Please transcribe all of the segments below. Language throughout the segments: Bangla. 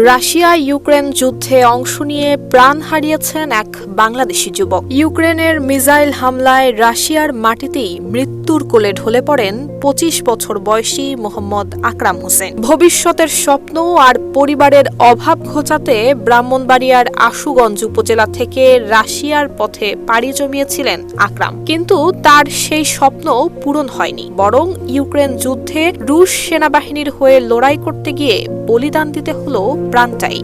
রাশিয়া ইউক্রেন যুদ্ধে অংশ নিয়ে প্রাণ হারিয়েছেন এক বাংলাদেশি যুবক। ইউক্রেনের মিসাইল হামলায় রাশিয়ার মাটিতেই মৃত্যুর কোলে ঢলে পড়েন ২৫ বছর বয়সী মোহাম্মদ আকরাম হোসেন। ভবিষ্যতের স্বপ্ন আর পরিবারের অভাব ঘোচাতে ব্রাহ্মণবাড়িয়ার আশুগঞ্জ উপজেলা থেকে রাশিয়ার পথে পাড়ি জমিয়েছিলেন আকরাম, কিন্তু তার সেই স্বপ্ন পূরণ হয়নি, বরং ইউক্রেন যুদ্ধে রুশ সেনাবাহিনীর হয়ে লড়াই করতে গিয়ে বলিদান দিতে হলো প্রাণটাই।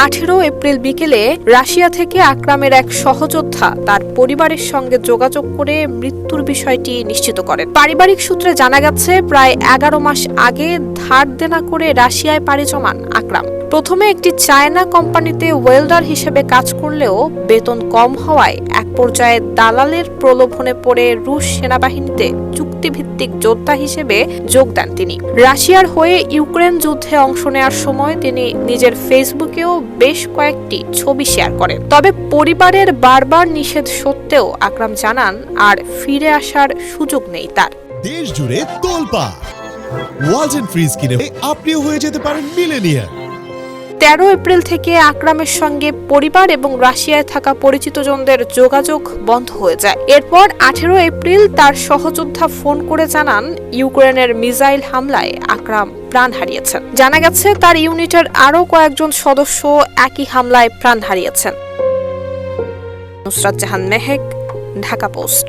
১৮ এপ্রিল বিকেলে রাশিয়া থেকে আকরামের এক সহযোদ্ধা তার পরিবারের সঙ্গে যোগাযোগ করে মৃত্যুর বিষয়টি নিশ্চিত করেন। পারিবারিক সূত্রে জানা গেছে, প্রায় ১১ মাস আগে ধার দেনা করে রাশিয়ায় পাড়ি জমান আকরাম। প্রথমে একটি চায়না কোম্পানিতে ওয়েল্ডার হিসেবে কাজ করলেও বেতন কম হওয়ায় এক পর্যায়ে দালালের প্রলোভনে পড়ে রুশ সেনাবাহিনীতে চুক্তিভিত্তিক যোদ্ধা হিসেবে যোগ দেন তিনি। রাশিয়ার হয়ে ইউক্রেন যুদ্ধে অংশ নেওয়ার সময় তিনি নিজের ফেসবুকেও বেশ কয়েকটি ছবি শেয়ার করেন। তবে পরিবারের বারবার নিষেধ সত্ত্বেও আকরাম জানান আর ফিরে আসার সুযোগ নেই তার। দেশ জুড়ে তোলপাড় ওয়ালটন ফ্রিজ কিনে আপনিও হয়ে যেতে পারেন মিলেনিয়ার। ১৩ এপ্রিল থেকে আকরামের সঙ্গে পরিবার এবং রাশিয়ায় থাকা পরিচিতজনদের যোগাযোগ বন্ধ হয়ে যায়। এরপর ১৮ এপ্রিল তার সহযোদ্ধা ফোন করে জানান ইউক্রেনের মিসাইল হামলায় আকরাম প্রাণ হারিয়েছেন। জানা গেছে তার ইউনিটের আরও কয়েকজন সদস্য একই হামলায় প্রাণ হারিয়েছেন। নুসরাত জাহান মেহেক, ঢাকা পোস্ট।